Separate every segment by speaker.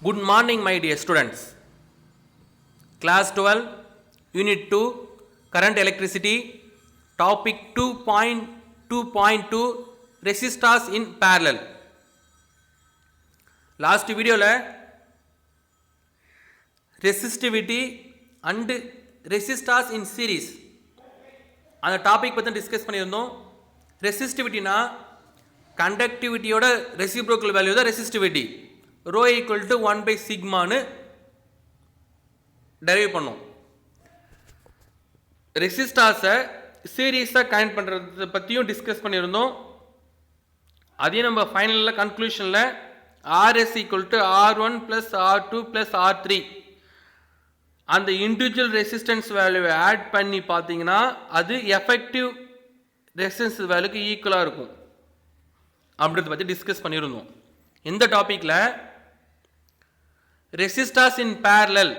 Speaker 1: Good morning, my dear students. Class 12, Unit 2, Current Electricity, Topic 2.2.2, Resistors in Parallel. Last video la resistivity and resistors in series அந்த topic பற்றி discuss பண்ணியிருந்தோம். ரெசிஸ்டிவிட்டினா கண்டக்டிவிட்டியோட reciprocal value தான் resistivity. Rho equal to 1/σன்னு derive பண்ணோம். ரெசிஸ்டார்ஸை சீரீஸாக connect பண்ணுறத பற்றியும் டிஸ்கஸ் பண்ணியிருந்தோம். அதையும் நம்ம ஃபைனலில் கன்க்ளூஷனில் RS equal to R1 + R2 + R3 அந்த இண்டிவிஜுவல் ரெசிஸ்டன்ஸ் வேல்யூவை ஆட் பண்ணி பார்த்தீங்கன்னா அது எஃபெக்டிவ் ரெசிஸ்டன்ஸ் வேல்யூக்கு ஈக்குவலாக இருக்கும் அப்படின்றத பற்றி டிஸ்கஸ் பண்ணியிருந்தோம். இந்த டாப்பிக்கில் ரெசிஸ்டர்ஸ் இன் பேரலல்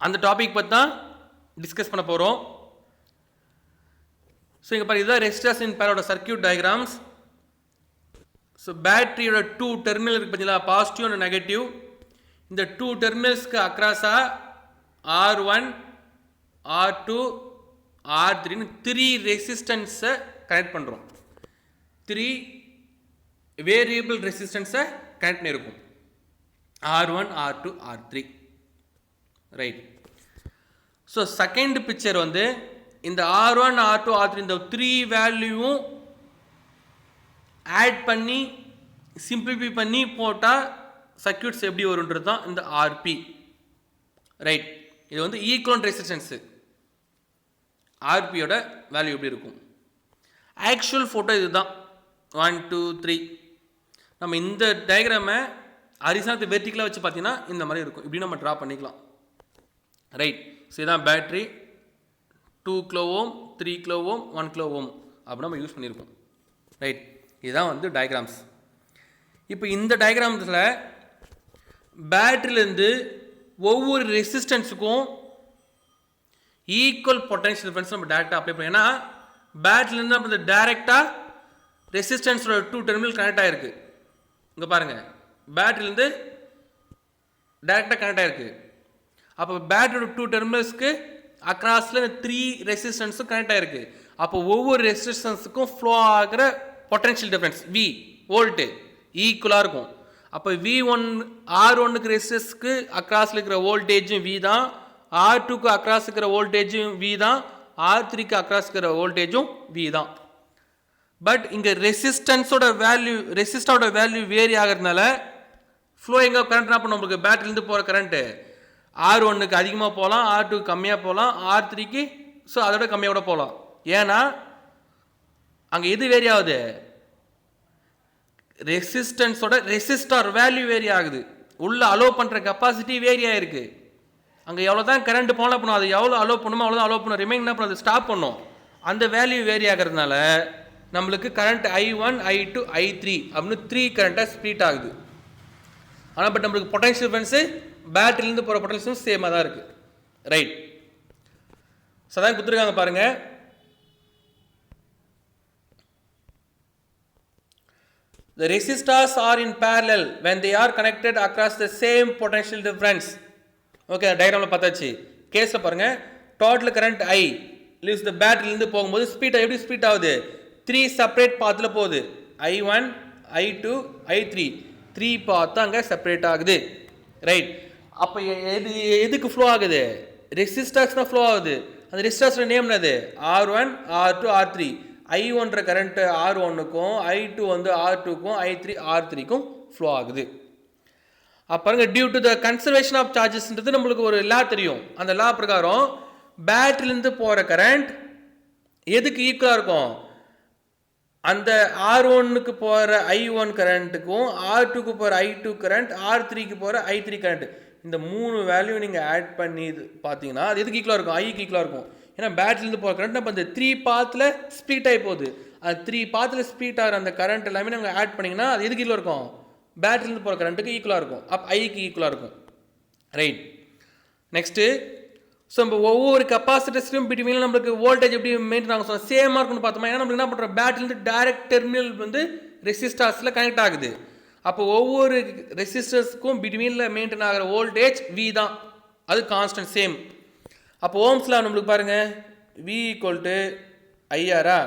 Speaker 1: அந்த டாபிக் பற்றி தான் டிஸ்கஸ் பண்ண போகிறோம். ஸோ இங்கே பாருங்க, இதுதான் ரெசிஸ்டர்ஸ் இன் பேரலோட சர்க்கியூட் டயக்ராம்ஸ். ஸோ பேட்டரியோட 2 டெர்மினல் இருக்குது பார்த்தீங்களா, பாசிட்டிவ் அண்ட் நெகட்டிவ். இந்த 2 டெர்மினல்ஸ்க்கு அக்ராஸாக R1, R2, R3 3 ரெசிஸ்டன்ஸை கனெக்ட் பண்ணுறோம். 3 வேரியபிள் ரெசிஸ்டன்ஸை கனெக்ட் பண்ணியிருக்கும். R1, R2, R3 right. So second picture வந்து இந்த R1, R2, R3 இந்த 3 வேல்யூவும் ஆட் பண்ணி சிம்பிளிஃபை பண்ணி போட்டால் சர்க்யூட்ஸ் எப்படி வருன்றது தான் இந்த RP ரைட். இது வந்து ஈக்குவலன்ட் ரெசிஸ்டன்ஸு. RPயோட வேல்யூ எப்படி இருக்கும்? ஆக்சுவல் ஃபோட்டோ இது தான் 1 2 3. நம்ம இந்த டயக்ராமை ஹரிசாண்டல் வெர்டிகலாக வச்சு பார்த்தீங்கன்னா இந்த மாதிரி இருக்கும். இப்படி நம்ம ட்ரா பண்ணிக்கலாம் ரைட். ஸோ இதுதான் battery 2 kilo ohm, 3 kilo ohm, 1 kilo ohm அப்படி நம்ம யூஸ் பண்ணியிருக்கோம் ரைட். இதுதான் வந்து டயக்ராம்ஸ். இப்போ இந்த டயக்ராம்ஸில் பேட்டரியிலேருந்து ஒவ்வொரு ரெசிஸ்டன்ஸுக்கும் ஈக்குவல் பொட்டன்ஷியல் டிஃபரன்ஸ் நம்ம டேரெக்டாக அப்ளை பண்ணோம். ஏன்னா பேட்டரியிலேருந்து நம்ம டேரெக்டாக ரெசிஸ்டன்ஸோட 2 டெர்மினல் கனெக்ட் ஆகிருக்கு. இங்கே பாருங்கள், பேட்டரியிலேருந்து டேரெக்டாக கனெக்ட் ஆகிருக்கு. அப்போ பேட்டரியோட 2 டெர்மினல்ஸ்க்கு அக்ராஸில் 3 ரெசிஸ்டன்ஸும் கனெக்ட் ஆகிருக்கு. அப்போ ஒவ்வொரு ரெசிஸ்டன்ஸுக்கும் ஃப்ளோ ஆகிற பொட்டன்ஷியல் டிஃபரன்ஸ் V வோல்ட்டு ஈக்குவலாக இருக்கும். அப்போ V1 R1க்கு ரெசிஸ்டன்ஸ்க்கு அக்ராஸில் இருக்கிற வோல்டேஜும் V தான், R2க்கு அக்ராஸ் இருக்கிற வோல்டேஜும் V தான், R3க்கு அக்ராஸ் இருக்கிற வோல்டேஜும் V தான். பட் இங்கே ரெசிஸ்டன்ஸோட வேல்யூ வேரி ஆகிறதுனால ஃப்ளோ எங்கே கரண்ட் என்ன பண்ணும், உங்களுக்கு பேட்டரிலேருந்து போகிற கரண்ட்டு R1க்கு அதிகமாக போகலாம், R2க்கு கம்மியாக போகலாம், R3க்கு ஸோ அதோட கம்மியாக போகலாம். ஏன்னா அங்கே எது வேரி ஆகுது, ரெசிஸ்டன்ஸோட ரெசிஸ்டார் வேல்யூ வேரி ஆகுது. உள்ள அலோவ் பண்ணுற கெப்பாசிட்டி வேரி ஆகிருக்கு. அங்கே எவ்வளோ தான் கரண்ட் போனால் பண்ணும், அது எவ்வளோ அலோவ் பண்ணுமோ அவ்வளோதான் அலோவ் பண்ணும், ரிமைன் என்ன பண்ணும், அது ஸ்டாப் பண்ணும். அந்த வேல்யூ வேரி ஆகிறதுனால நம்மளுக்கு கரண்ட் I1, I2, I3 அப்படின்னு 3 கரண்ட்டாக ஸ்ப்ளிட் ஆகுது. ஆனால் பட் நம்மளுக்கு பொட்டன்ஷியல் டிஃபரன்ஸு பேட்டரியிலேருந்து போகிற பொட்டன்ஷியல் சேமாக தான் இருக்குது ரைட். ஸோ அதான் கொடுத்துருக்காங்க பாருங்கள். The resistors are in parallel when they are connected across the same potential difference. Okay, டயக்ராமில் பார்த்தாச்சு. கேஸை பாருங்கள், total current I leaves the பேட்டரியிலேருந்து போகும்போது ஸ்பீட் எப்படி ஸ்பீட் ஆகுது, 3 செப்பரேட் பாத்தில் போகுது. I1, I2, I3 3 பாத்து அங்கே செப்பரேட் ஆகுது ரைட். அப்போ எதுக்கு ஃப்ளோ ஆகுது, ரெசிஸ்டர்ஸ் தான் ஃப்ளோ ஆகுது. அந்த ரெசிஸ்டர்ஸோட நேம் என்னது, R1, R2, R3. I1ன்ற current R1க்கும், I2 வந்து R2க்கும், I3 R3க்கும் ஃப்ளோ ஆகுது. அப்புறங்க due to the conservation of சார்ஜஸ்ன்றது நம்மளுக்கு ஒரு லா தெரியும். அந்த லா பிரகாரம் பேட்டரியிலேருந்து போகிற கரண்ட் எதுக்கு ஈக்குவலாக இருக்கும், அந்த R1க்கு போகிற I1 கரண்ட்டுக்கும், R2க்கு போகிற I2 கரண்ட், R3க்கு போகிற I3 கரண்ட், இந்த 3 வேல்யூ நீங்கள் ஆட் பண்ணி பார்த்தீங்கன்னா அது எதுக்கு ஈக்குவலாக இருக்கும், ஐக்கு ஈக்குவலாக இருக்கும். ஏன்னா பேட்டரியிலேருந்து போகிற கரண்ட் நம்ம அந்த 3 பாத்தில் ஸ்ப்ளிட் ஆகி போகுது. அது 3 பாத்தில் ஸ்ப்ளிட் ஆகிற அந்த கரண்ட் எல்லாமே நம்ம ஆட் பண்ணிங்கன்னா அது எதுக்கு ஈக்குவலாக இருக்கும், பேட்டரியிலேருந்து போகிற கரண்ட்டுக்கு ஈக்குவலாக இருக்கும். அப்போ ஐக்கு ஈக்குவலாக இருக்கும் ரைட். நெக்ஸ்ட்டு ஸோ நம்ம ஒவ்வொரு கெப்பாசிட்டர்ஸ்லையும் பிட்வீனில் நம்மளுக்கு வோல்டேஜ் எப்படி மெயின்டைன் ஆகும் சொன்னால் சேமாக இருக்குன்னு பார்த்தோமா. ஏன்னா நம்மளுக்கு என்ன பண்ணுறோம், பேட்டரியிலேருந்து டைரக்ட் டெர்மினல் வந்து ரெசிஸ்டார்ஸில் கனெக்ட் ஆகுது. அப்போ ஒவ்வொரு ரெசிஸ்டர்ஸ்க்கும் பிட்வீனில் மெயின்டைன் ஆகிற வோல்டேஜ் வி தான், அது கான்ஸ்டன்ட் சேம். அப்போ ஓம்ஸ்ல நம்மளுக்கு பாருங்கள் வி ஈக்குவல் டு ஐஆரா,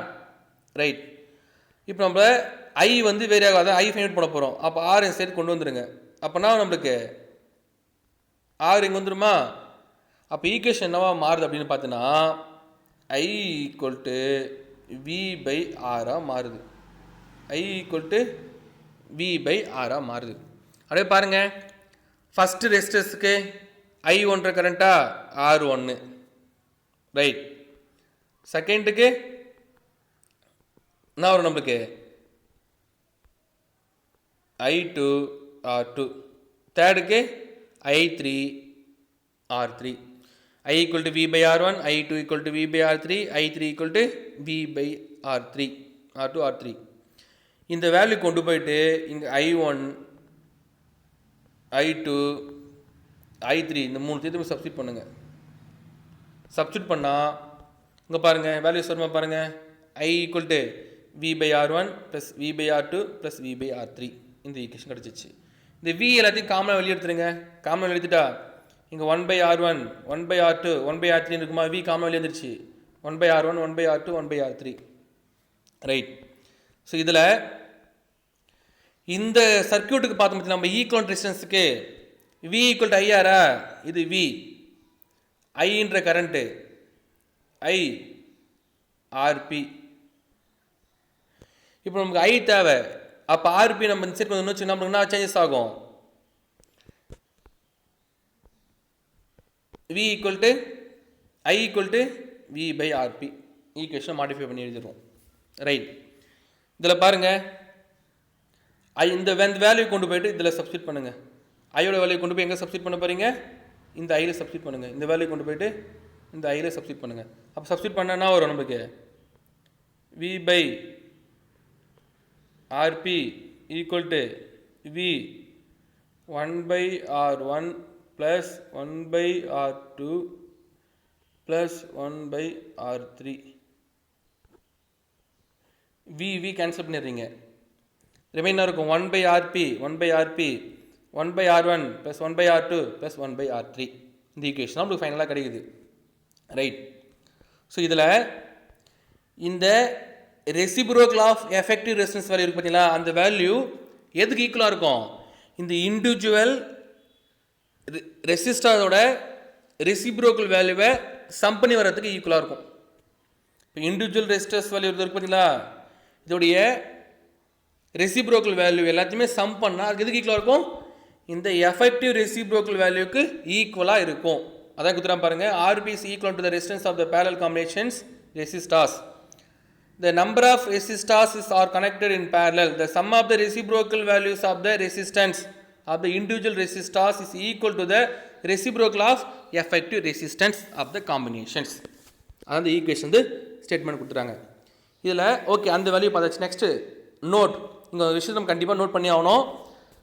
Speaker 1: ரைட். இப்போ நம்ம ஐ வந்து வேறு ஆகாது, ஐ ஃபைண்ட் பண்ண போகிறோம். அப்போ ஆர் இந்த சைடு கொண்டு வந்துடுங்க. அப்போனா நம்மளுக்கு ஆர் இங்கே வந்துடுமா? அப்போ ஈக்குவேஷன் என்னவா மாறுது அப்படின்னு பார்த்தீங்கன்னா ஐ ஈக்குவல் டு வி பை ஆராக மாறுது. ஐ ஈக்குவல் டு வி பை ஆராக மாறுது. அப்படியே பாருங்கள், ஃபஸ்ட்டு ரெசிஸ்டர்ஸுக்கு ஐ ஒன்ற கரண்ட்டா ஆர் ஒன்று, ரைட். செகண்டுக்கு என்ன வரும் நம்மளுக்கு I2 R2. தேர்டுக்கு I3 R3. I equal to V by R1, I2 equal to V by R3, I3 equal to V by R3, R2 R3. இந்த வேல்யூ கொண்டு போயிட்டு இங்கே I1 I2 I3 இந்த மூணு தீர்த்து சப்ஸ்டிட் பண்ணுங்க. சப்ஸ்டிட் பண்ணால் இங்கே பாருங்கள் வேல்யூஸ் வருமா பாருங்கள். I equal to V by R1 plus V by R2 plus V by R3. இந்த ஈக்குவேஷன் கிடச்சிச்சு. இந்த V எல்லாத்தையும் காமனாக வெளியே எடுத்துருங்க. காமனாக வெளியே எடுத்துட்டா இங்கே 1 by R1 1 by R2 1 by R3 இருக்குமா? V காமனாக வெளியே வந்துருச்சு. 1 by R1 1 by R2 1 by R3, right. So இதில் இந்த சர்க்கியூட்டுக்கு பார்த்தோம் நம்ம ஈக்குவலன்ட் ரெசிஸ்டன்ஸுக்கு V ஈக்குவல் டு ஐஆரா, இது V ஐன்ற கரண்ட்டு I RP. இப்போ நமக்கு I தேவை. அப்போ ஆர்பி நம்ம இந்த சைடு கொஞ்சம் நம்மளுக்கு என்ன சேஞ்சஸ் ஆகும்? V equal to I equal to V by RP. Equation modify பண்ணி எழுதிடுவோம், ரைட். இதில் பாருங்கள் இந்த வேல்யூ கொண்டு போயிட்டு இதில் சப்ஸ்டிட் பண்ணுங்கள். ஐயோட வேல்யூ கொண்டு போய் எங்கே சப்ஸ்டிட் பண்ண போகிறீங்க? இந்த ஐயில் சப்ஸ்டிட் பண்ணுங்கள். இந்த வேல்யூ கொண்டு போயிட்டு இந்த ஐயில் சப்ஸ்டிட் பண்ணுங்கள். அப்போ சப்ஸ்டிட் பண்ணனா வரும் நம்மளுக்கு V by RP equal to V 1 by R1 plus 1 by R2 plus 1 by R3. V cancel பண்ணிடுறீங்க. ரிமைண்டர் இருக்கும் 1 by RP 1 by RP 1 by R1 plus 1 by R2 plus 1 by R3. இந்த equation நம்மளுக்கு ஃபைனலாக கிடைக்குது, right. So இதில் இந்த reciprocal of effective resistance value இருக்கு பார்த்தீங்களா, அந்த வேல்யூ எதுக்கு ஈக்குவலாக இருக்கும்? இந்த இண்டிவிஜுவல் ரெசிஸ்டரோட ரெசிப்ரோக்கல் வேல்யூவை சம் பண்ணி வர்றதுக்கு ஈக்குவலாக இருக்கும். இப்போ இண்டிவிஜுவல் ரெசிஸ்டர்ஸ் வேல்யூ இருக்கு பார்த்தீங்களா, இதோடைய ரெசிப்ரோக்கல் வேல்யூ எல்லாத்தையுமே சம் பண்ணால் அதுக்கு எதுக்கு ஈக்குவலாக இருக்கும்? இந்த எஃபெக்டிவ் ரெசிப்ரோக்கல் வேல்யூக்கு ஈக்குவலாக இருக்கும். அதான் கொடுத்துறான் பாருங்கள். RP is equal to the resistance of the parallel combinations resistors. The number of resistors are connected in parallel. The sum of the reciprocal values of the resistance of the individual resistors is equal to the reciprocal of effective resistance of the combinations. அந்த equation வந்து statement கொடுத்துறாங்க. இதில் okay அந்த value பார்த்தாச்சு. Next note. இங்கே ஒரு விஷயம் நம்ம கண்டிப்பாக நோட் பண்ணி ஆகணும்.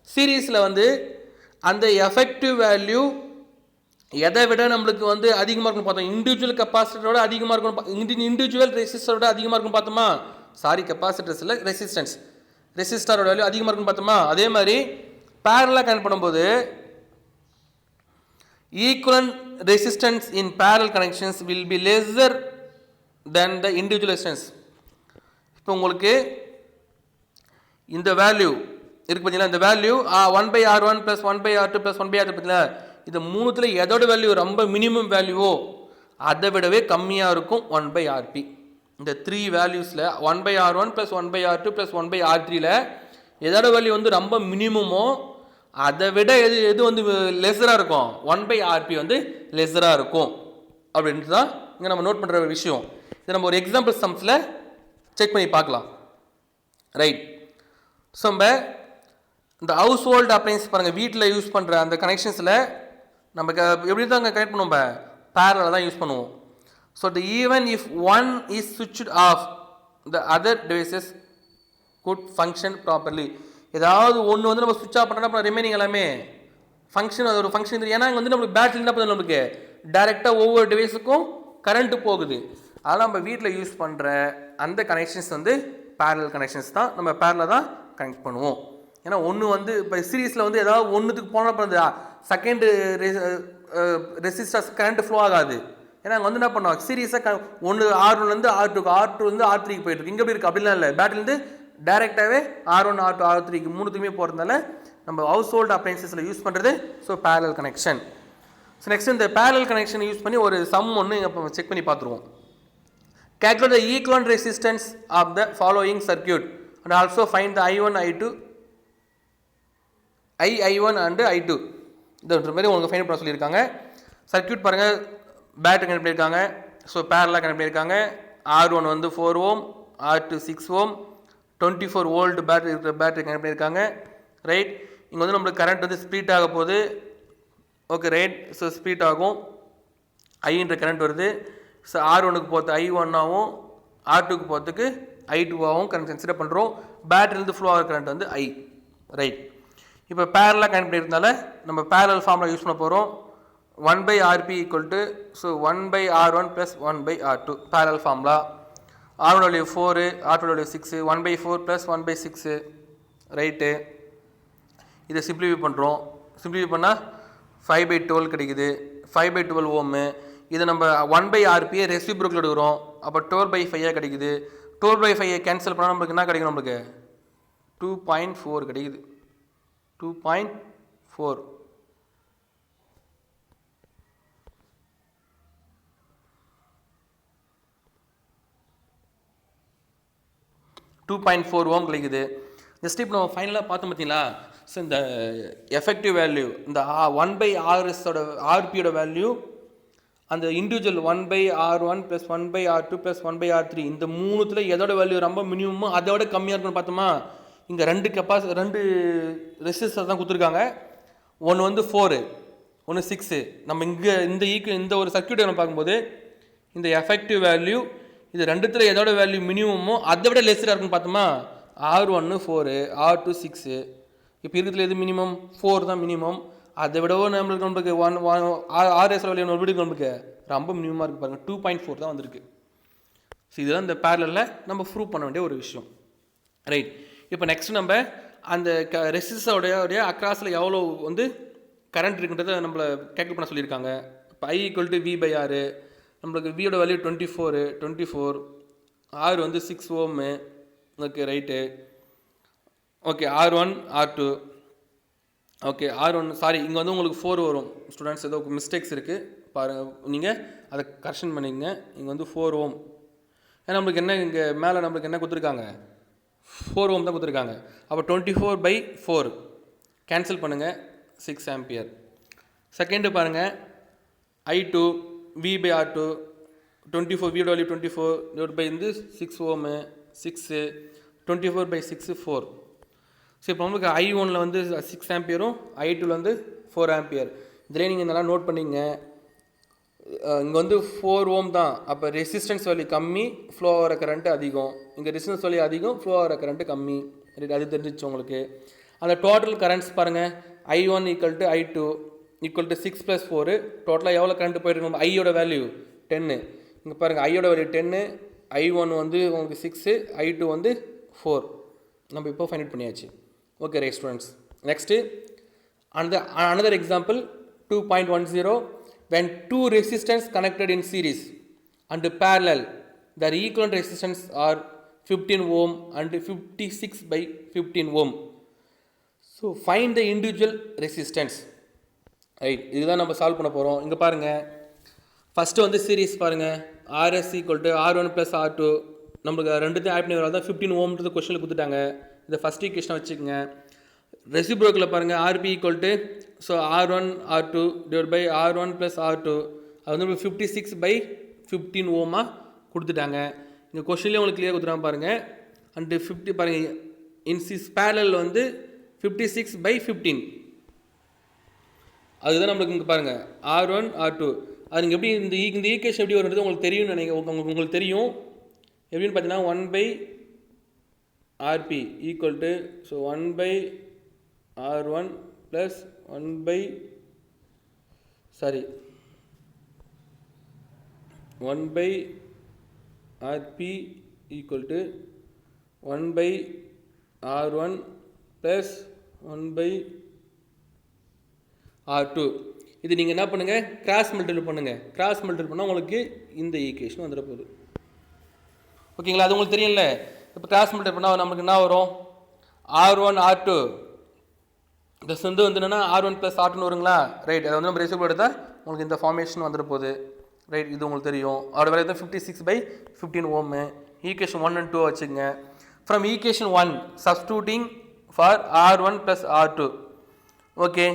Speaker 1: சீரீஸில் வந்து அந்த எஃபெக்டிவ் வேல்யூ எதை விட நம்மளுக்கு வந்து அதிகமாக இருக்குன்னு பார்த்தோம். இண்டிவிஜுவல் கெப்பாசிட்டரோட அதிகமாக இருக்கணும், இண்டிவிஜுவல் ரெசிஸ்டரோட அதிகமாக இருக்குன்னு பார்த்தோமா? சாரி, கெப்பாசிட்டர்ஸில் ரெசிஸ்டரோட வேல்யூ அதிகமாக இருக்குன்னு பார்த்தோமா? அதே மாதிரி பேரலாக கனெக்ட் பண்ணும்போது equivalent resistance in parallel connections will be lesser than the individual resistance. இப்போ உங்களுக்கு இந்த வேல்யூ இருக்கு பார்த்தீங்களா, இந்த value 1 by R1 plus 1 by R2 plus 1 by R3 பார்த்தீங்களா, இது மூணுத்தில் எதோட வேல்யூ ரொம்ப மினிமம் வேல்யூவோ அதை விடவே கம்மியாக இருக்கும் 1 by RP. இந்த 3 வேல்யூஸில் 1 by R1 plus 1 by R2 plus 1 by R3ல எதோட வேல்யூ வந்து ரொம்ப மினிமமோ அதை விட எது வந்து லெஸராக இருக்கும்? 1 by RP வந்து லெஸராக இருக்கும் அப்படின்ட்டு தான் இங்கே நம்ம நோட் பண்ணுற விஷயம். இதை நம்ம ஒரு எக்ஸாம்பிள் சம்ஸில் செக் பண்ணி பார்க்கலாம், ரைட். ஸோ நம்ம இந்த ஹவுஸ் ஹோல்டு அப்ளைன்ஸ் பாருங்கள், வீட்டில் யூஸ் பண்ணுற அந்த கனெக்ஷன்ஸில் நம்ம எப்படி தான் கனெக்ட் பண்ணுவோம்? பேரலாக தான் யூஸ் பண்ணுவோம். So even if one is switched off the other devices could function properly. ஏதாவது ஒன்று வந்து நம்ம சுவிட்ச் ஆஃப் பண்ணோம்னா ரிமைனிங் எல்லாமே ஃபங்க்ஷன், அது ஒரு ஃபங்க்ஷன். ஏன்னா இங்கே வந்து நம்மளுக்கு பேட்டரி என்ன பண்ணுது, நம்மளுக்கு டைரெக்டாக ஒவ்வொரு டிவைஸுக்கும் கரண்ட்டு போகுது. அதனால் நம்ம வீட்டில் யூஸ் பண்ணுற அந்த கனெக்ஷன்ஸ் வந்து பேரலல் கனெக்ஷன்ஸ் தான், நம்ம பேரலாக தான் கனெக்ட் பண்ணுவோம். ஏன்னா ஒன்று வந்து இப்போ சீரீஸில் வந்து ஏதாவது ஒன்றுத்துக்கு போனால் அப்புறம் இந்த செகண்டு ரெசிஸ்டர்ஸ் கரண்ட் ஃப்ளோ ஆகாது. ஏன்னா அங்கே வந்து என்ன பண்ணுவாங்க சீரீஸாக ஒன்று R1லேருந்து R2க்கு R2லேருந்து R3க்கு போயிட்டு இருக்கு. இங்கே எப்படி இருக்குது அப்படிலாம் இல்லை, பேட்டரிலேருந்து டேரெக்டாகவே R1 R2 R3க்கு மூணுத்துக்குமே போகிறதுனால நம்ம ஹவுஸ் ஹோல்டு அப்ளைன்சஸில் யூஸ் பண்ணுறது so parallel connection. So next இந்த பேரலல் கனெக்ஷன் யூஸ் பண்ணி ஒரு சம் ஒன்று இப்போ செக் பண்ணி பார்த்துருவோம். Calculate the equivalent resistance of the following circuit and also find the I1, I2, I1 and I2. இந்த மாதிரி உங்களுக்கு ஃபைண்ட் பண்ண சொல்லியிருக்காங்க. சர்க்யூட் பாருங்கள், பேட்டரி கனெக்ட் பண்ணியிருக்காங்க. ஸோ பேரலாக கனெக்ட் பண்ணியிருக்காங்க. R1 வந்து 4 ஓம், R2 6 ஓம், 24 வோல்ட் பேட்டரி இருக்கிற பேட்டரி கனெக்ட் பண்ணியிருக்காங்க. ரைட், இங்கே வந்து நம்மளுக்கு கரண்ட் வந்து ஸ்ப்ளிட் ஆக போகுது. ஓகே ரைட், ஸோ ஸ்ப்ளிட் ஆகும். ஐன்ற கரண்ட் வருது. ஸோ R1க்கு போகிறது I1 ஆகும், R2க்கு போகிறதுக்கு I2 ஆகும். கரண்ட் கன்சிடர் பண்ணுறோம். பேட்டரிலேருந்து ஃப்ளோ ஆகிற கரண்ட் வந்து I. ரைட், இப்போ பேரலாக கனெக்ட் பண்ணியிருந்தால நம்ம பேரலல் ஃபார்முலா யூஸ் பண்ண போகிறோம். 1/Rp equal to so 1/R1 plus 1/R2 parallel formula. R1 value 4, R2 value 6, 1/4 plus 1/6. Right, இதை சிம்பிளிஃபை பண்ணுறோம். சிம்பிளிஃபை பண்ணால் 5/12 கிடைக்குது. 5/12 ஓமு. இதை நம்ம 1/Rp ரெசிப்ரோக்கல் எடுக்கிறோம். அப்போ 12/5 கிடைக்குது. 12/5 கேன்சல் பண்ணால் நம்மளுக்கு என்ன கிடைக்கும்? நம்மளுக்கு 2.4 கிடைக்குது. 2.4. ஓம் கிடைக்குது. ஜஸ்ட் இப்போ நம்ம ஃபைனலாக பார்த்தோம் பார்த்தீங்களா? ஸோ இந்த எஃபெக்டிவ் வேல்யூ இந்த 1/Rsோட ஆர்பியோட வேல்யூ அந்த individual 1/R1 plus 1/R2 plus 1/R3 இந்த மூணுத்தில் எதோட வேல்யூ ரொம்ப மினிமமோ அதோட கம்மியாக இருக்குன்னு பார்த்தோமா? இங்கே ரெண்டு ரெசிஸ்டர் தான் கொடுத்துருக்காங்க. ஒன்று வந்து 4, ஒன்று 6. நம்ம இங்கே இந்த ஒரு சர்க்யூட்டை நம்ம பார்க்கும்போது இந்த எஃபெக்டிவ் வேல்யூ இது ரெண்டுத்தில் எதோட வேல்யூ மினிமமோ அதை விட லெஸ்ஸராக இருக்குன்னு பார்த்தோமா? R1 4, R2 6. இப்போ இருக்கிறதுல எது மினிமம்? 4 தான் மினிமம். அதை விடவோ நம்மளுக்கு RS வேல்யூ நம்மளுக்கு ரொம்ப மினிமமாக இருக்குது பாருங்கள். 2.4 தான் வந்திருக்கு. ஸோ இதுதான் இந்த பேரலில் நம்ம ப்ரூவ் பண்ண வேண்டிய ஒரு விஷயம். ரைட், இப்போ நெக்ஸ்ட் நம்ம அந்த ரெசிஸ்டரோடைய அக்ராஸில் எவ்வளோ வந்து கரண்ட் இருக்குன்றதை நம்மளை கேல்குலேட் பண்ண சொல்லியிருக்காங்க. இப்போ I ஈக்குவல் டு V/R. நம்மளுக்கு வியோட வேல்யூ 24, R வந்து 6 ohm. Okay right. Okay R1 R2. Okay R1 sorry இங்கே வந்து உங்களுக்கு 4 வரும். ஸ்டூடெண்ட்ஸ் ஏதோ மிஸ்டேக்ஸ் இருக்குது பாருங்கள், நீங்கள் அதை கரெக்ஷன் பண்ணிங்க. இங்கே வந்து 4 ஓம். ஏன்னா நம்மளுக்கு என்ன இங்கே மேலே நம்மளுக்கு என்ன கொடுத்துருக்காங்க? 4 ஓம் தான் கொடுத்துருக்காங்க. அப்போ 24/4 கேன்சல் பண்ணுங்கள், 6 ஆம்பியர். செகண்டு பாருங்கள், I2 V/R2 24 வியோட value 24 divide by வந்து 6 ஓமு 6 24/6 4. ஸோ இப்போ நம்மளுக்கு I1 வந்து 6 ஆம்பியரும் I2 வந்து 4 ஆம்பியர். இதிலே நீங்கள் நல்லா நோட் பண்ணிங்க. இங்கே வந்து 4 ஓம் தான். அப்போ ரெசிஸ்டன்ஸ் வேல்யூ கம்மி, ஃப்ளோ ஆகிற கரண்ட்டு அதிகம். இங்கே ரெசிஸ்டன்ஸ் வேல்யூ அதிகம், ஃப்ளோ ஆகிற கரண்ட்டு கம்மி. அது தெரிஞ்சிச்சு உங்களுக்கு. அந்த டோட்டல் கரண்ட்ஸ் பாருங்கள், I1 equal to I2 equal to 6 + 4. டோட்டலாக எவ்வளோ கரண்ட் போயிட்டு நம்ம ஐயோட வேல்யூ 10. இங்கே பாருங்கள் ஐயோட வேல்யூ 10, I1 வந்து உங்களுக்கு 6, I2 வந்து 4. நம்ம இப்போ ஃபைண்ட் அவுட் பண்ணியாச்சு. Okay right students. Next another example 2.10. When two resistors connected in series and parallel, their equivalent resistance are 15 ohm and 56/15 ohm. So find the individual resistance. Right, இதுதான் நம்ம solve பண்ண போகிறோம். இங்கே பாருங்கள், ஃபஸ்ட்டு வந்து series பாருங்கள். RS equal to R1 plus R2. நம்மளுக்கு ரெண்டுத்தையும் ஆட் பண்ணி வரதான் 15 ஓம்ன்றது கொஸ்டினில் கொடுத்துட்டாங்க. இதை ஃபஸ்ட் ஈக்குவேஷனை வச்சுக்கோங்க. ரெசிப்ரோக்கில் பாருங்கள், RP equal to so R1 R2 divide by R1 plus R2. அது வந்து 56/15 ஓமாக கொடுத்துட்டாங்க. இங்கே கொஸ்டின்லேயே உங்களுக்கு கிளியர் கொடுத்துட்டாங்க பாருங்கள். அண்டு 50 பாருங்கள், இன்சிஸ் பேரலல் வந்து 56/15. அதுதான் நம்மளுக்கு இங்கே பாருங்கள் R1 R2. அது நீங்கள் எப்படி இந்த ஈக்குவேஷன் எப்படி வருன்றது உங்களுக்கு தெரியும்னு நினைக்கிறேன். உங்களுக்கு தெரியும் எப்படின்னு பார்த்தீங்கன்னா 1/RP equal to so 1/R1 plus 1/RP equal to 1/R1 plus 1/R2. இது நீங்கள் என்ன பண்ணுங்கள், கிராஸ் மல்டிபிள் பண்ணுங்கள். கிராஸ் மல்டிபிள் பண்ணால் உங்களுக்கு இந்த ஈக்குவேஷன் வந்துட போகுது. ஓகேங்களா? அது உங்களுக்கு தெரியல. இப்போ கிராஸ் மல்டிபிள் பண்ணால் நமக்கு என்ன வரும், R1 R2 ப்ளஸ் வந்து என்னென்னா R1 + R2 வருங்களா? ரைட். அதை வந்து நம்ம ரெசிபிள் எடுத்தால் உங்களுக்கு இந்த ஃபார்மேஷன் வந்துட போகுது. ரைட். இது உங்களுக்கு தெரியும். அதோட வேலை தான் 56/15 ஓமு. ஈக்குவேஷன் 1 and 2 வச்சுங்க. From equation 1 substituting for R1 + R2. Okay,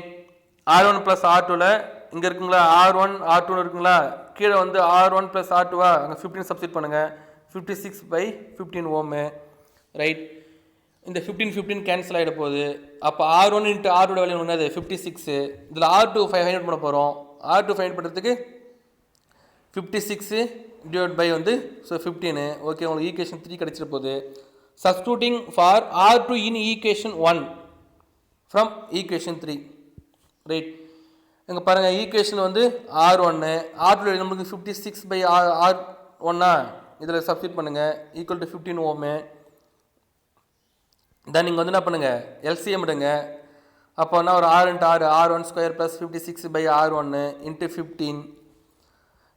Speaker 1: R1 + R2ல இங்கே இருக்குங்களா, R1 R2 இருக்குங்களா, கீழே வந்து R1 + R2வா, அங்கே 15 சப்ஸ்டியூட் பண்ணுங்கள். 56/15 ஓமு. ரைட். இந்த 15 கேன்சல் ஆகிட போகுது. அப்போ R1 × R2 வேல்யூ என்னது 56. இதில் R2 500 பண்ண போகிறோம். R2 500 பண்ணுறதுக்கு 56 டிவைட் பை வந்து ஸோ 15. ஓகே, உங்களுக்கு ஈக்குவேஷன் 3 கிடச்சிட போகுது. Substituting for R2 in equation 1 from equation 3. Right. இங்கே பாருங்கள், ஈக்குவேஷன் வந்து R1, R2 நம்மளுக்கு 56/R1. இதில் சப்ஸ்டியூட் பண்ணுங்கள். Equal to 15 ohm. தென் நீங்கள் வந்து என்ன பண்ணுங்கள், எல்சிஎம் எடுங்க. அப்போ என்ன ஒரு R × R R1² + 56/R1 × 15.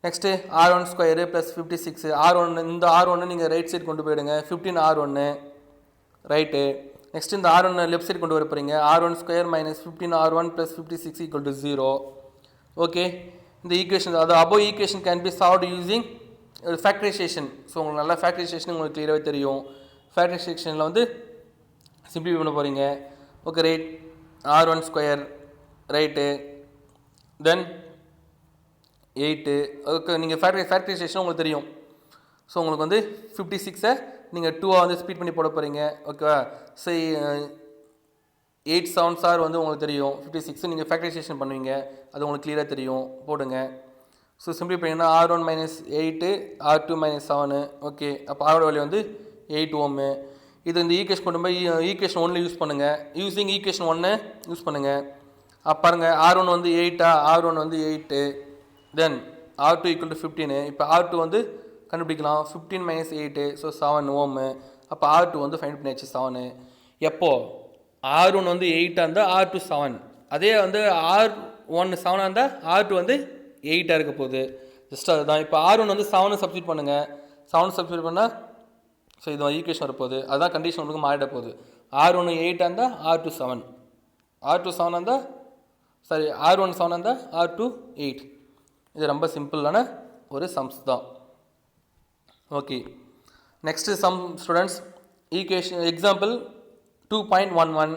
Speaker 1: Next R1² + 56 R1. இந்த R1 நீங்கள் ரைட் சைடு கொண்டு போயிடுங்க. 15 R1 ரைட்டு. நெக்ஸ்ட் இந்த R1 லெஃப்ட் சைடு கொண்டு வர போகிறீங்க. R1² - 15 R1 + 56 = 0. ஓகே, இந்த ஈக்குவேஷன் அது above equation can be solved using factorisation. So உங்களுக்கு நல்லா ஃபேக்டரைசேஷன் உங்களுக்கு கிளியராகவே தெரியும். ஃபேக்டரைசேஷனில் வந்து சிம்பிளிஃபை பண்ண போகிறீங்க. Okay, right. R1² right. Then 8. Okay, நீங்கள் ஃபேக்டரைசேஷன் உங்களுக்கு தெரியும். ஸோ உங்களுக்கு வந்து 56 நீங்கள் 2 வந்து ஸ்பீட் பண்ணி போட போகிறீங்க. ஓகேவா? ஸோ 8 7s ஆர் வந்து உங்களுக்கு தெரியும். 56 நீங்கள் ஃபேக்டரைசேஷன் பண்ணுவீங்க, அது உங்களுக்கு கிளியராக தெரியும். போடுங்க. ஸோ சிம்பிளி பண்ணிங்கன்னா R1 - 8 R2 - 7. ஓகே, அப்போ R வேல்யூ வந்து 8 ஓமு. இது இந்த ஈக்குவேஷன் கொண்டு போய் ஈக்குவேஷன் 1 யூஸ் பண்ணுங்கள். யூஸிங் ஈக்குவேஷன் 1 யூஸ் பண்ணுங்கள். அப்போ பாருங்கள், R1 வந்து 8, R1 வந்து 8. தென் R2 = 15. இப்போ R2 வந்து கண்டுபிடிக்கலாம். 15 - 8 ஸோ 7 ஓமு. அப்போ R2 வந்து ஃபைண்ட் பண்ணியாச்சு 7. எப்போ R1 வந்து 8 இருந்தால் R2 7. அதே வந்து R1 7 இருந்தால் R2 வந்து 8 இருக்க போகுது. ஜஸ்ட் அதுதான். இப்போ R1 வந்து 7 சப்ஸ்டியூட் பண்ணுங்கள். 7 சப்ஸ்டியூட் பண்ணால் ஸோ இது ஈக்குவேஷன் வரப்போகுது. அதுதான் கண்டிஷன் உங்களுக்கு மாறிட போகுது. R1 8 இருந்தால் R2 7. R2 7 இருந்தால் சாரி R1 7 இருந்தால் R2 8. இது ரொம்ப சிம்பிளான ஒரு சம்ஸ் தான். Okay, next sum students. Equation example 2.11.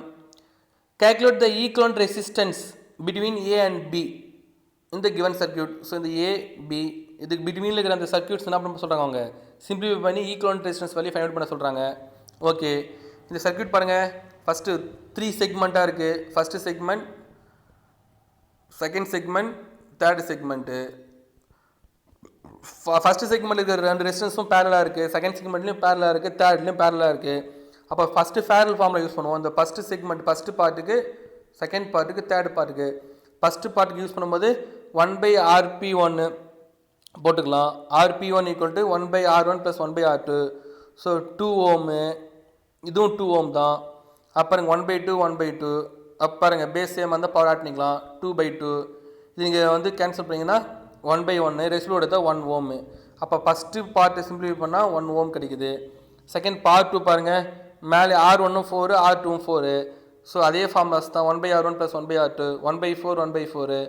Speaker 1: calculate the equivalent resistance between A and B in the given circuit. So இந்த A B இதுக்கு பிட்வீனில் இருக்கிற அந்த சர்க்யூட்ஸ் என்ன பண்ண சொல்கிறாங்க, அவங்க சிம்பிளிஃபை பண்ணி equivalent resistance value find out பண்ண சொல்கிறாங்க. ஓகே, இந்த சர்க்யூட் பாருங்கள். ஃபஸ்ட்டு 3 செக்மெண்ட்டாக இருக்குது. First segment, second segment, third segment. First segment இருக்கிற 2 ரெசிஸ்டன்ஸும் பேரலாக இருக்குது. செகண்ட் செக்மெண்ட்லேயும் பேரலாக இருக்குது. தேர்ட்லேயும் பேரலாக இருக்குது. அப்போ ஃபஸ்ட்டு பேரல் ஃபார்மில் யூஸ் பண்ணுவோம். இந்த ஃபஸ்ட்டு செக்மெண்ட் ஃபஸ்ட்டு பார்ட்டுக்கு, செகண்ட் பார்ட்டுக்கு, தேர்ட் பார்ட்டுக்கு. ஃபஸ்ட்டு பார்ட்டுக்கு யூஸ் பண்ணும்போது 1/RP1 போட்டுக்கலாம். RP1 = 1/R1 + 1/R2. So 2 ohm. இதுவும் 2 ஓம் தான். அப்புறம் 1/2 1/2. அப்புறங்க பேஸ் சேம் வந்து பவர் ஆட் பண்ணிக்கலாம். 2/2. இது நீங்கள் வந்து கேன்சல் பண்ணிங்கன்னா 1/1 ரெசிபிள் எடுத்தால் 1 ஓமு. அப்போ ஃபஸ்ட்டு பார்ட்டு சிம்பிளிஃபை பண்ணால் 1 ஓம் கிடைக்குது. செகண்ட் பார்ட் 2 பாருங்கள், மேலே R1 4 R2 4. ஸோ அதே ஃபார்முலாஸ் தான். 1/R1 + 1/R2 1/4 1/4.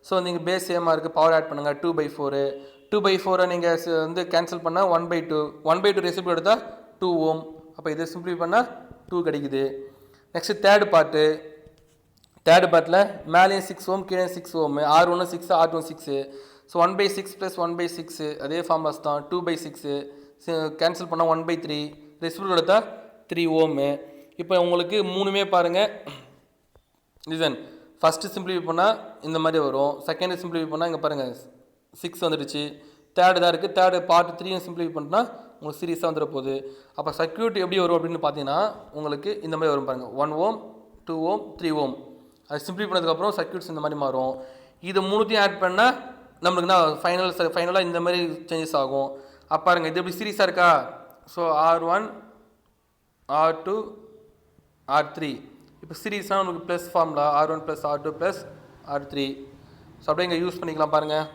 Speaker 1: ஸோ நீங்கள் பேஸ் சேமாக இருக்குது, பவர் ஆட் பண்ணுங்கள். 2/4. 2/4 நீங்கள் வந்து கேன்சல் பண்ணால் 1/2. 1/2 ரெசிபிள் எடுத்தால் 2 ஓம். அப்போ இதை சிம்பிளிஃபை பண்ணால் 2 கிடைக்குது. Next third part. தேர்ட் பார்ட்டில் மேலேயும் 6 ஓம், கீழே 6 ஓம். R1 6 R2 6. ஸோ 1/6 + 1/6 அதே ஃபார்முலாஸ் தான். 2/6 கேன்சல் பண்ணால் 1/3 ரெசிபிள் எடுத்தால் 3 ஓமு. இப்போ உங்களுக்கு மூணுமே பாருங்கள். லிசன், ஃபஸ்ட்டு சிம்பிளிஃபை பண்ணால் இந்த மாதிரி வரும். செகண்டு சிம்பிளிஃபை பண்ணால் இங்கே பாருங்கள் 6 வந்துடுச்சு. தேர்டு தான் இருக்குது. தேர்டு பார்ட் 3 சிம்பிளிஃபை பண்ணால் உங்களுக்கு சீரியஸாக வந்துட போகுது. அப்போ சர்க்யூட் எப்படி வரும் அப்படின்னு பார்த்தீங்கன்னா உங்களுக்கு இந்த மாதிரி வரும் பாருங்கள். 1 ஓம் 2 ஓம் 3 ஓம். அது சிம்பிளிஃபை பண்ணதுக்கப்புறம் சர்க்யூட்ஸ் இந்த மாதிரி மாறும். இது மூணுத்தையும் ஆட் பண்ணால் நம்மளுக்கு என்ன ஃபைனலாக இந்த மாதிரி சேஞ்சஸ் ஆகும். அப்போ பாருங்க, இது எப்படி சீரியஸாக இருக்கா? ஸோ R1 R2 R3 இப்போ சீரீஸ்னால் உங்களுக்கு plus formula R1 + R2 + R3. So அப்படியே இங்கே யூஸ் பண்ணிக்கலாம் பாருங்கள்.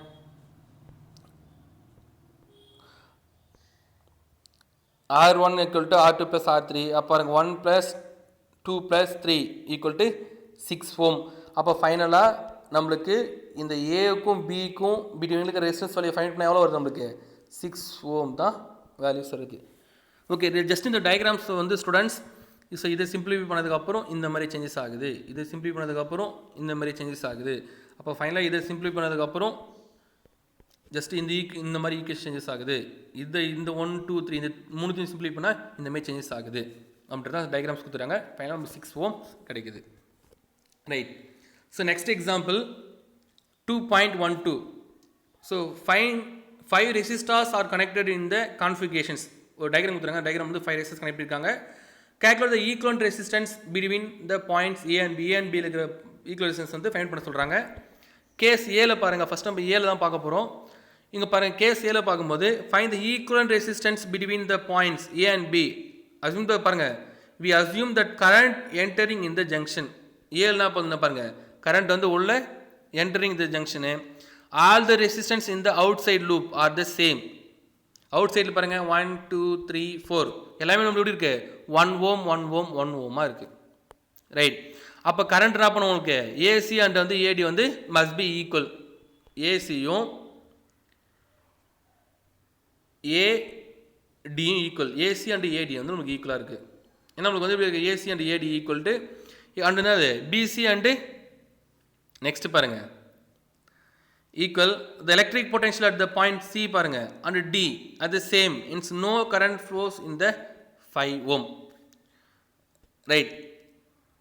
Speaker 1: R1 = R2 + R3. அப்போ பாருங்கள் 1 + 2 + 3 = 6 ஓம். அப்போ ஃபைனலாக நம்மளுக்கு இந்த ஏக்கும் பிக்கும் பிட்வீன் இருக்க ரெசிஸ்டன்ஸ் வேல்யூ ஃபைண்ட் பண்ண எவ்வளோ வருது நம்மளுக்கு 6 ஓம் தான் வேல்யூஸ் இருக்குது. ஓகே, இது ஜஸ்ட் இந்த டயக்ராம்ஸ் வந்து ஸ்டூடெண்ட்ஸ் ஸோ இதை சிம்பிளிஃபை பண்ணதுக்கப்புறம் இந்த மாதிரி சேஞ்சஸ் ஆகுது, இதை சிம்பிளிஃபை பண்ணதுக்கப்புறம் இந்த மாதிரி சேஞ்சஸ் ஆகுது. அப்போ ஃபைனலாக இதை சிம்பிளிஃபை பண்ணதுக்கப்புறம் ஜஸ்ட் இந்த மாதிரி ஈக்குவேஷன் சேஞ்சஸ் ஆகுது. இந்த 1 2 3 இந்த மூணுத்தையும் சிம்பிளிஃபை பண்ணால் இந்த மாதிரி சேஞ்சஸ் ஆகுது அப்படின்ட்டு தான் டயக்ராம்ஸ் கொடுத்துறாங்க. ஃபைனலாக நம்ம 6 ஓம் கிடைக்குது. Right. So next example 2.12. So 5 resistors are connected in the configurations. ஒரு டயக்ராம் கொடுத்துறாங்க. டயக்ராம் வந்து 5 ரெசிஸ்டர்ஸ் கனெக்ட் பண்ணியிருக்காங்க. calculate the equivalent resistance between the points A and B இருக்கிற equivalent resistance வந்து ஃபைண்ட் பண்ண சொல்கிறாங்க. கேஸ் ஏல பாருங்கள். ஃபஸ்ட் நம்ம ஏல தான் பார்க்க போகிறோம். இங்கே பாருங்கள், கேஸ் ஏல பார்க்கும்போது find the equivalent resistance between the points A and B. Assume பாருங்கள், we assume that current entering in the junction. ஏல்னா பாருங்கள், current வந்து உள்ள entering the junction. All the resistance in the outside loop are the same. outside பாருங்கள் 1 2 3 4 எல்லாமே நம்ம எப்படி இருக்குது 1 ஓம் 1 ஓம் 1 ஓமாக இருக்குது. ரைட். அப்போ கரண்ட் என்ன பண்ணுவோம் உங்களுக்கு ஏசி அண்ட் வந்து ஏடி வந்து மஸ்ட் பி ஈக்குவல். ஏசியும் ஏடியும் ஈக்குவல். ஏசி அண்ட் ஏடி வந்து நமக்கு ஈக்குவலாக இருக்குது. ஏன்னா நம்மளுக்கு வந்து AC and AD equal to and என்னது பிசி அண்டு நெக்ஸ்ட் பாருங்கள் equal the electric potential at the point C பாருங்க and D at the same means no current flows in the 5 ohm. Right.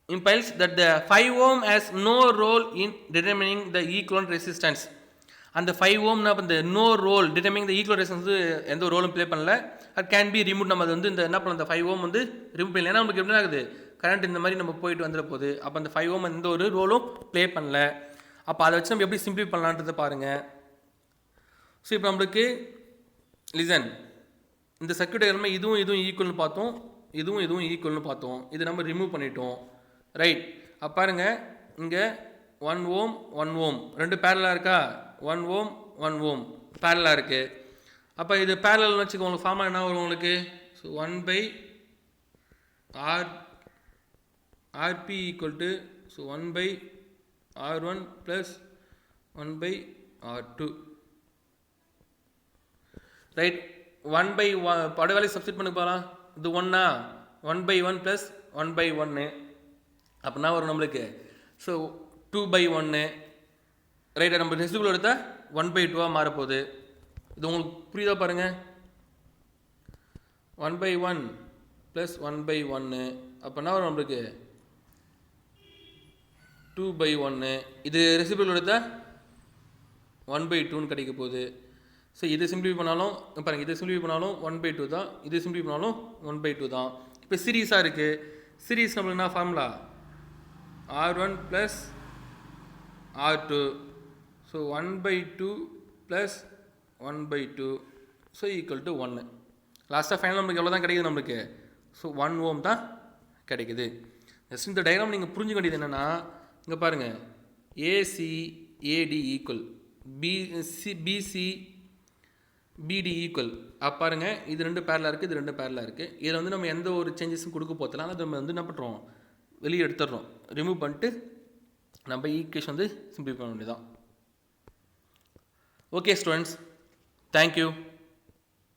Speaker 1: Implies that the 5 ohm has no role in determining the equivalent resistance. And the 5 ohm na the no role determining the equivalent resistance எந்த ரோலும் play பண்ணல. அது can be removed. நம்ம அது வந்து இந்த என்ன பண்ணலாம், இந்த 5 ohm வந்து ரிமூவ் பண்ணல. ஏன்னா நமக்கு எப்படி ஆகுது கரண்ட் இந்த மாதிரி நம்ம போயிட்டு வந்துட போகுது. அப்போ அந்த 5 ohm எந்த ஒரு ரோலும் ப்ளே பண்ணல. அப்போ அதை வச்சு நம்ம எப்படி சிம்பிளி பண்ணலான்றதை பாருங்கள். ஸோ இப்போ நம்மளுக்கு லிசன் இந்த சர்க்யூட் எல்லாமே இதுவும் ஈக்குவல்னு பார்த்தோம், இதுவும் ஈக்குவல்னு பார்த்தோம். இது நம்ம ரிமூவ் பண்ணிட்டோம். ரைட். அப்போ பாருங்கள், இங்கே 1 ஓம் 1 ஓம் ரெண்டு பேரலாக இருக்கா, 1 ஓம் 1 ஓம் பேரலாக இருக்குது. அப்போ இது பேரலல்னு வச்சுக்கோ, உங்களுக்கு ஃபார்மாக என்ன வரும் உங்களுக்கு, so 1/RP equal to so 1/R1 plus 1/R2. Right. 1/1 பட வேலை சப்ஸ்டிட் பண்ணி போகலாம். இது 1 1/1 plus 1/1 அப்படின்னா வரும் நம்மளுக்கு. ஸோ 2/1. ரைட்டா, நம்ம ரெசிபிள் எடுத்தால் 1/2 மாறப்போகுது. இது உங்களுக்கு புரியுதா பாருங்கள். 1/1 plus 1/1 அப்படின்னா வரும் நம்மளுக்கு 2/1. இது ரெசிபிள் எடுத்தால் 1/2 கிடைக்க போகுது. ஸோ இது சிம்பிளிஃபை பண்ணாலும் பாருங்கள், இது சிம்பிளிஃபை பண்ணாலும் 1/2 தான், இது சிம்பிளிஃபை பண்ணாலும் 1/2 தான். இப்போ சீரீஸாக இருக்குது. சீரீஸ் நம்மளுக்கு என்ன formula, R1 + R2. So 1/2 + 1/2 so equal to 1. லாஸ்ட்டாக ஃபைனல் நம்மளுக்கு எவ்வளோ தான் கிடைக்குது நம்மளுக்கு, ஸோ 1 ஓம் தான் கிடைக்குது. ஜஸ்ட் இந்த டயக்ராம் நீங்கள் புரிஞ்சுக்க வேண்டியது என்னென்னா, இங்கே பாருங்கள், ஏசி ஏடி ஈக்குவல், பிசி பிடி ஈக்குவல். அப்போ பாருங்கள், இது ரெண்டு பேரலாக இருக்குது, இது ரெண்டு பேரலாக இருக்குது. இதில் வந்து நம்ம எந்த ஒரு சேஞ்சஸும் கொடுக்க போகிறதுல, அதை நம்ம வந்து என்ன பண்ணுறோம், வெளியே எடுத்துடுறோம், ரிமூவ் பண்ணிட்டு நம்ம ஈக்குவேஷன் வந்து சிம்பிளிஃபை பண்ண வேண்டியதான். Okay students, thank you.